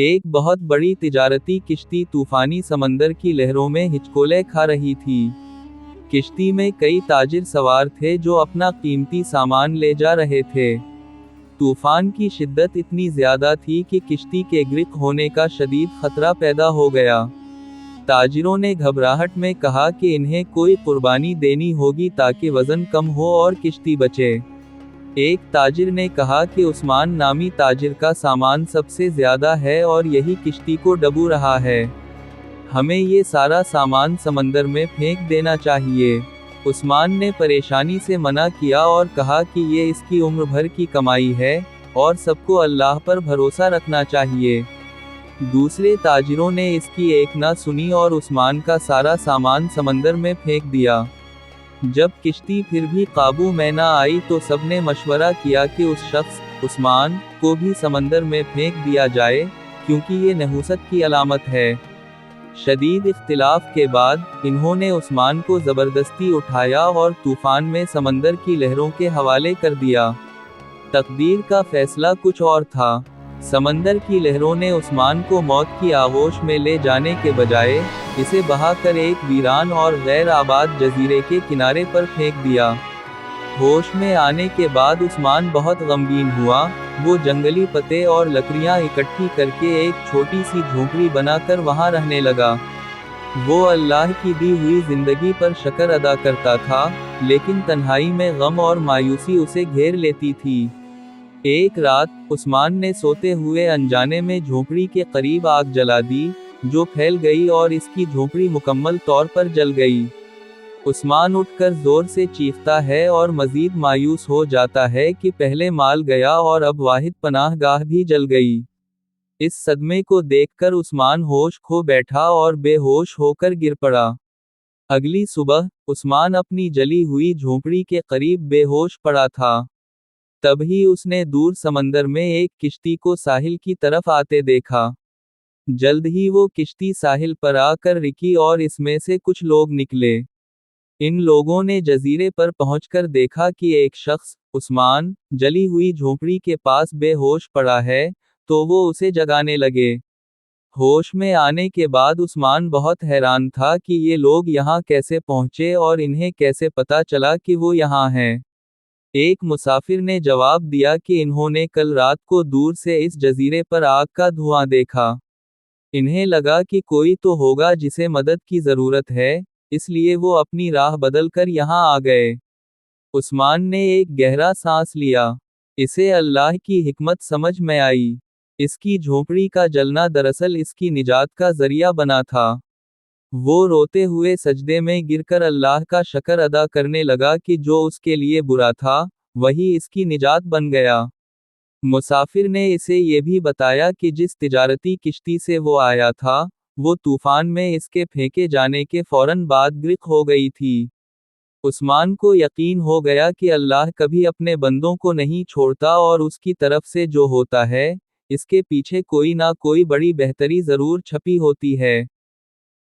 एक बहुत बड़ी तिजारती किश्ती तूफानी समंदर की लहरों में हिचकोले खा रही थी। किश्ती में कई ताजिर सवार थे जो अपना कीमती सामान ले जा रहे थे। तूफान की शिद्दत इतनी ज्यादा थी कि किश्ती के ग्रिक होने का शदीद खतरा पैदा हो गया। ताजिरों ने घबराहट में कहा कि इन्हें कोई कुर्बानी देनी होगी ताकि वजन कम हो और किश्ती बचे। एक ताजिर ने कहा कि उस्मान नामी ताजिर का सामान सबसे ज्यादा है और यही किश्ती को डुबो रहा है। हमें ये सारा सामान समंदर में फेंक देना चाहिए। उस्मान ने परेशानी से मना किया और कहा कि ये इसकी उम्र भर की कमाई है और सबको अल्लाह पर भरोसा रखना चाहिए। दूसरे ताजिरों ने इसकी एक न सुनी और उस्मान का सारा सामान समंदर में फेंक दिया। जब किश्ती फिर भी काबू में न आई तो सबने मशवरा किया कि उस शख्स, उस्मान, को भी समंदर में फेंक दिया जाए, क्योंकि ये नहुसत की अलामत है। शदीद इख्तिलाफ के बाद, इन्होंने उस्मान को जबरदस्ती उठाया और तूफान में समंदर की लहरों के हवाले कर दिया। तकदीर का फैसला कुछ और था। समंदर की लहरों ने उस्मान को मौत की आगोश में ले जाने के बजाय, इसे बहाकर एक वीरान और गैर आबाद जजीरे के किनारे पर फेंक दिया। होश में आने के बाद उस्मान बहुत गमगीन हुआ। वो जंगली पत्ते और लकड़ियां इकट्ठी करके एक छोटी सी झोंपड़ी बनाकर वहां रहने लगा। वो अल्लाह की दी हुई जिंदगी पर शुक्र अदा करता था, लेकिन तन्हाई में गम और मायूसी उसे घेर लेती थी। एक रात, उस्मान ने सोते हुए अनजाने में झोंपड़ी के करीब आग जला दी, जो फैल गई और इसकी झोंपड़ी मुकम्मल तौर पर जल गई। उस्मान उठकर जोर से चीखता है और मजीद मायूस हो जाता है कि पहले माल गया और अब वाहिद पनाहगाह भी जल गई। इस सदमे को देखकर उस्मान होश खो बैठा और बेहोश होकर गिर पड़ा। अगली सुबह, उस्मान अपनी जली हुई झोंपड़ी के करीब बेहोश पड़ा था। तभी उसने दूर समंदर में एक किश्ती को साहिल की तरफ आते देखा। जल्द ही वो किश्ती साहिल पर आकर रुकी और इसमें से कुछ लोग निकले। इन लोगों ने जजीरे पर पहुंचकर देखा कि एक शख्स, उस्मान, जली हुई झोंपड़ी के पास बेहोश पड़ा है, तो वो उसे जगाने लगे। होश में आने के बाद उस्मान बहुत हैरान था कि ये लोग यहाँ कैसे पहुंचे और इन्हें कैसे पता चला कि वो यहाँ हैं। एक मुसाफिर ने जवाब दिया कि इन्होंने कल रात को दूर से इस जजीरे पर आग का धुआं देखा। इन्हें लगा कि कोई तो होगा जिसे मदद की जरूरत है, इसलिए वो अपनी राह बदलकर यहाँ आ गए। उस्मान ने एक गहरा सांस लिया। इसे अल्लाह की हिकमत समझ में आई। इसकी झोंपड़ी का जलना दरअसल इसकी निजात का जरिया बना था। वो रोते हुए सजदे में गिरकर अल्लाह का शुक्र अदा करने लगा कि जो उसके लिए बुरा था, वही इसकी निजात बन गया। मुसाफिर ने इसे ये भी बताया कि जिस तिजारती किश्ती से वो आया था, वो तूफान में इसके फेंके जाने के फौरन बाद ग्रिक हो गई थी। उस्मान को यकीन हो गया कि अल्लाह कभी अपने बंदों को नहीं छोड़ता और उसकी तरफ से जो होता है, इसके पीछे कोई ना कोई बड़ी बेहतरी जरूर छपी होती है।